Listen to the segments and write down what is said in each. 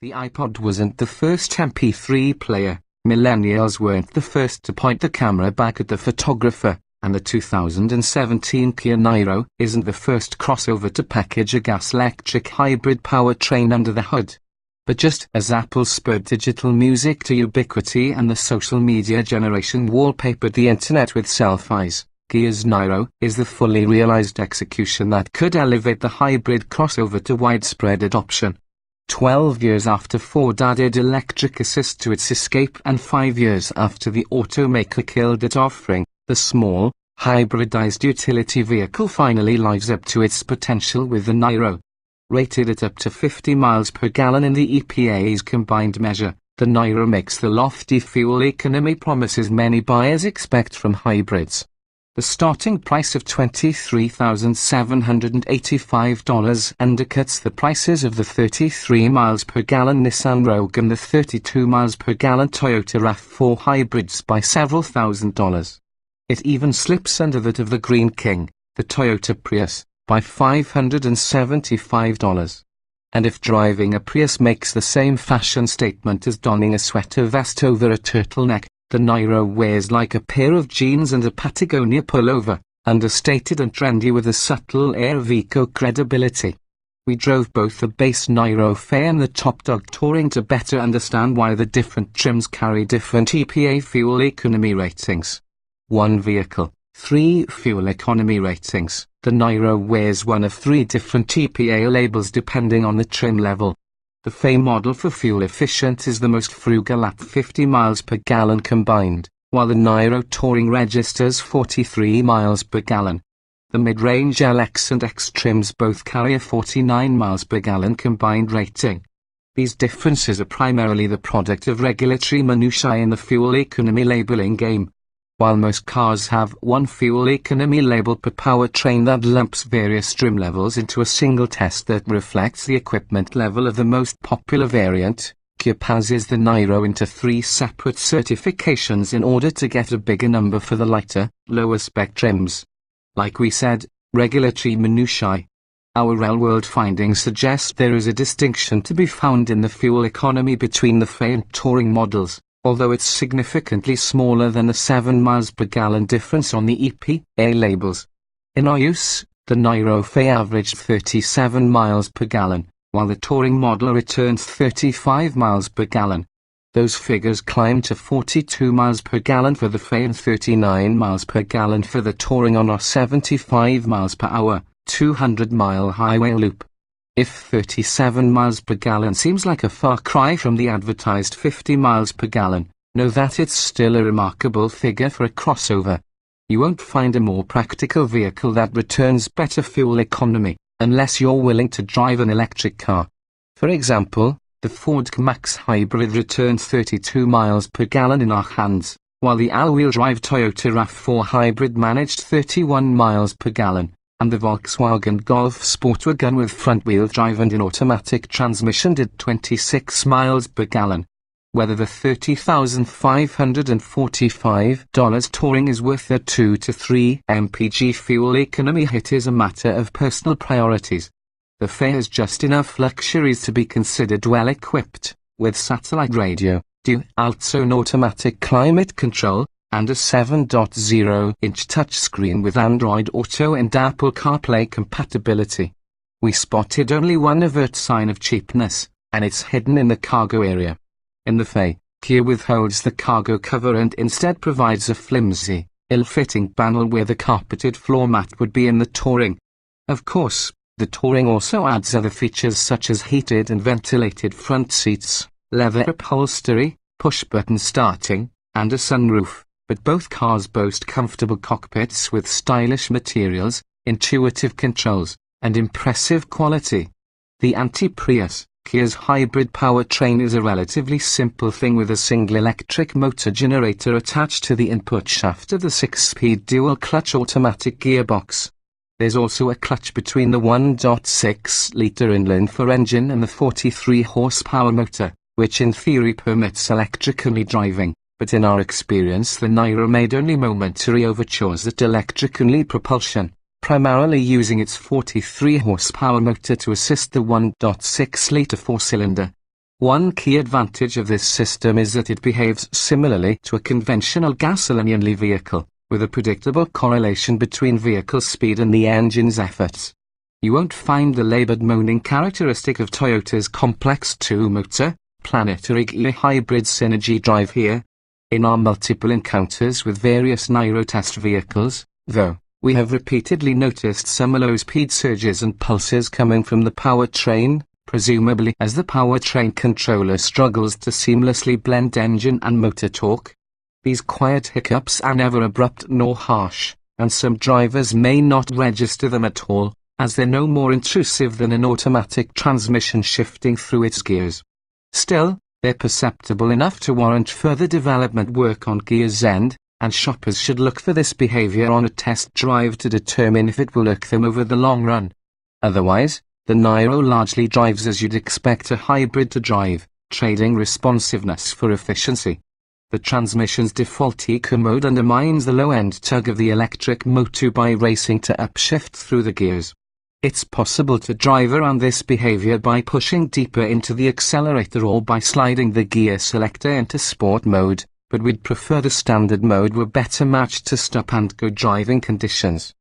The iPod wasn't the first MP3 player, millennials weren't the first to point the camera back at the photographer, and the 2017 Kia Niro isn't the first crossover to package a gas-electric hybrid powertrain under the hood. But just as Apple spurred digital music to ubiquity and the social media generation wallpapered the internet with selfies, Kia's Niro is the fully realized execution that could elevate the hybrid crossover to widespread adoption. 12 years after Ford added electric assist to its Escape and 5 years after the automaker killed it offering, the small, hybridized utility vehicle finally lives up to its potential with the Niro. Rated at up to 50 miles per gallon in the EPA's combined measure, the Niro makes the lofty fuel economy promises many buyers expect from hybrids. The starting price of $23,785 undercuts the prices of the 33 miles per gallon Nissan Rogue and the 32 miles per gallon Toyota RAV4 hybrids by several $1,000s. It even slips under that of the Green King, the Toyota Prius, by $575. And if driving a Prius makes the same fashion statement as donning a sweater vest over a turtleneck, the Niro wears like a pair of jeans and a Patagonia pullover, understated and trendy with a subtle air of eco-credibility. We drove both the base Niro Faye and the Top Dog Touring to better understand why the different trims carry different EPA fuel economy ratings. One vehicle, 3 fuel economy ratings. The Niro wears one of 3 different EPA labels depending on the trim level. The Faye model for fuel efficient is the most frugal at 50 miles per gallon combined, while the Niro Touring registers 43 miles per gallon. The mid-range LX and X trims both carry a 49 miles per gallon combined rating. These differences are primarily the product of regulatory minutiae in the fuel economy labeling game. While most cars have one fuel economy label per powertrain that lumps various trim levels into a single test that reflects the equipment level of the most popular variant, Kia passes the Niro into 3 separate certifications in order to get a bigger number for the lighter, lower-spec trims. Like we said, regulatory minutiae. Our real-world findings suggest there is a distinction to be found in the fuel economy between the Faye and Touring models, although it's significantly smaller than the 7 miles per gallon difference on the EPA labels. In our use, the Niro Faye averaged 37 miles per gallon, while the Touring model returned 35 miles per gallon. Those figures climbed to 42 miles per gallon for the Faye and 39 miles per gallon for the Touring on our 75 miles per hour, 200-mile highway loop. If 37 miles per gallon seems like a far cry from the advertised 50 miles per gallon, know that it's still a remarkable figure for a crossover. You won't find a more practical vehicle that returns better fuel economy, unless you're willing to drive an electric car. For example, the Ford Max Hybrid returned 32 miles per gallon in our hands, while the all-wheel drive Toyota RAV4 Hybrid managed 31 miles per gallon. And the Volkswagen Golf Sportwagen with front-wheel drive and an automatic transmission did 26 miles per gallon. Whether the $30,545 Touring is worth a 2 to 3 mpg fuel economy hit is a matter of personal priorities. The Faye has just enough luxuries to be considered well-equipped, with satellite radio, dual-zone automatic climate control, and a 7.0-inch touchscreen with Android Auto and Apple CarPlay compatibility. We spotted only one overt sign of cheapness, and it's hidden in the cargo area. In the Faye, Kia withholds the cargo cover and instead provides a flimsy, ill-fitting panel where the carpeted floor mat would be in the Touring. Of course, the Touring also adds other features such as heated and ventilated front seats, leather upholstery, push-button starting, and a sunroof. But both cars boast comfortable cockpits with stylish materials, intuitive controls, and impressive quality. The anti-Prius, Kia's hybrid powertrain is a relatively simple thing with a single electric motor generator attached to the input shaft of the 6-speed dual-clutch automatic gearbox. There's also a clutch between the 1.6-litre inline-4 engine and the 43-horsepower motor, which in theory permits electric-only driving. But in our experience the Niro made only momentary overtures at electric-only propulsion, primarily using its 43 horsepower motor to assist the 1.6-litre 4-cylinder. One key advantage of this system is that it behaves similarly to a conventional gasoline-only vehicle, with a predictable correlation between vehicle speed and the engine's efforts. You won't find the labored moaning characteristic of Toyota's complex two-motor, planetary gear hybrid synergy drive here. In our multiple encounters with various Niro test vehicles, though, we have repeatedly noticed some low speed surges and pulses coming from the powertrain, presumably as the powertrain controller struggles to seamlessly blend engine and motor torque. These quiet hiccups are never abrupt nor harsh, and some drivers may not register them at all, as they're no more intrusive than an automatic transmission shifting through its gears. Still, they're perceptible enough to warrant further development work on Kia's end, and shoppers should look for this behavior on a test drive to determine if it will irk them over the long run. Otherwise, the Niro largely drives as you'd expect a hybrid to drive, trading responsiveness for efficiency. The transmission's default eco mode undermines the low-end tug of the electric motor by racing to upshift through the gears. It's possible to drive around this behavior by pushing deeper into the accelerator or by sliding the gear selector into sport mode, but we'd prefer the standard mode were better matched to stop-and-go driving conditions.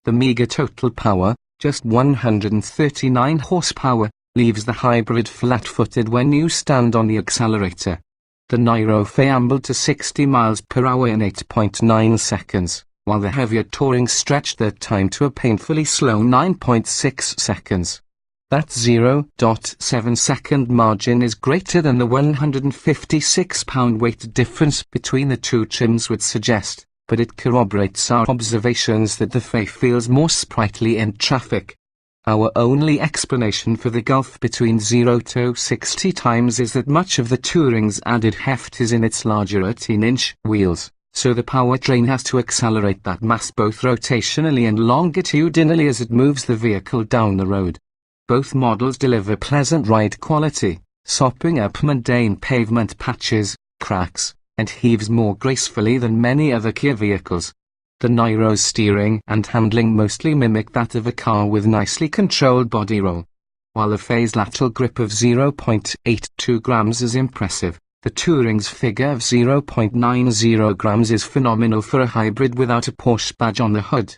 The meager total power, just 139 horsepower, leaves the hybrid flat-footed when you stand on the accelerator. The Niro ambled to 60 miles per hour in 8.9 seconds. While the heavier Touring stretched their time to a painfully slow 9.6 seconds. That 0.7-second margin is greater than the 156-pound weight difference between the two trims would suggest, but it corroborates our observations that the Fa feels more sprightly in traffic. Our only explanation for the gulf between 0 to 60 times is that much of the Touring's added heft is in its larger 18-inch wheels. So the powertrain has to accelerate that mass both rotationally and longitudinally as it moves the vehicle down the road. Both models deliver pleasant ride quality, sopping up mundane pavement patches, cracks, and heaves more gracefully than many other Kia vehicles. The Niro's steering and handling mostly mimic that of a car with nicely controlled body roll. While the Fa's lateral grip of 0.82 grams is impressive, the Touring's figure of 0.90 grams is phenomenal for a hybrid without a Porsche badge on the hood.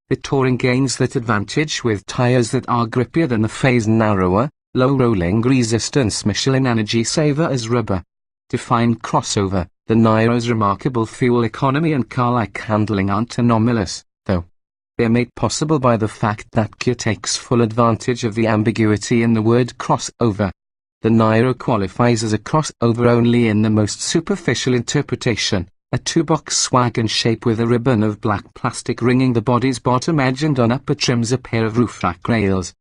The Touring gains that advantage with tyres that are grippier than the Fa's narrower, low rolling resistance Michelin Energy Saver as rubber. Defined crossover, the Niro's remarkable fuel economy and car-like handling aren't anomalous, though. They're made possible by the fact that Kia takes full advantage of the ambiguity in the word crossover. The Niro qualifies as a crossover only in the most superficial interpretation, a two-box wagon shape with a ribbon of black plastic ringing the body's bottom edge and on upper trims a pair of roof rack rails.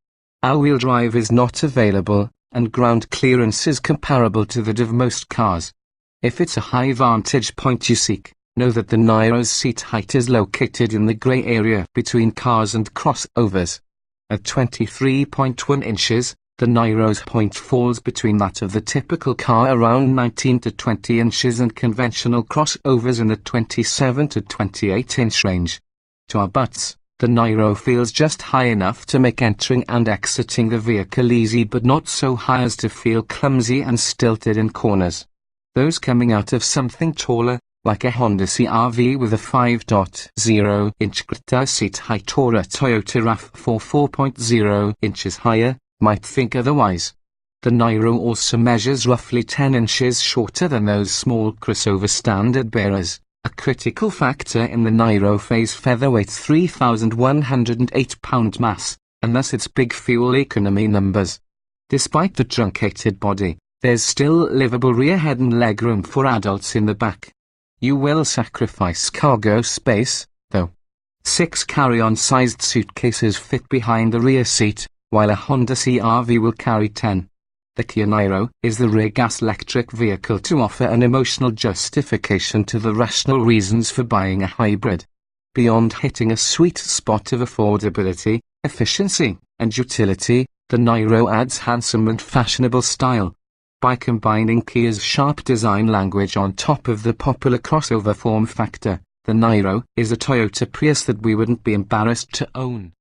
All-wheel drive is not available, and ground clearance is comparable to that of most cars. If it's a high vantage point you seek, know that the Niro's seat height is located in the grey area between cars and crossovers. At 23.1 inches, the Niro's point falls between that of the typical car around 19 to 20 inches and conventional crossovers in the 27 to 28 inch range. To our butts, the Niro feels just high enough to make entering and exiting the vehicle easy but not so high as to feel clumsy and stilted in corners. Those coming out of something taller, like a Honda CR-V with a 5.0-inch greater seat height or a Toyota RAV4 4.0 inches higher, might think otherwise. The Niro also measures roughly 10 inches shorter than those small crossover standard bearers, a critical factor in the Niro Fa's featherweight 3,108-pound mass, and thus its big fuel economy numbers. Despite the truncated body, there's still livable rear head and legroom for adults in the back. You will sacrifice cargo space, though. 6 carry-on sized suitcases fit behind the rear seat, while a Honda CR-V will carry 10. The Kia Niro is the rare gas-electric vehicle to offer an emotional justification to the rational reasons for buying a hybrid. Beyond hitting a sweet spot of affordability, efficiency, and utility, the Niro adds handsome and fashionable style. By combining Kia's sharp design language on top of the popular crossover form factor, the Niro is a Toyota Prius that we wouldn't be embarrassed to own.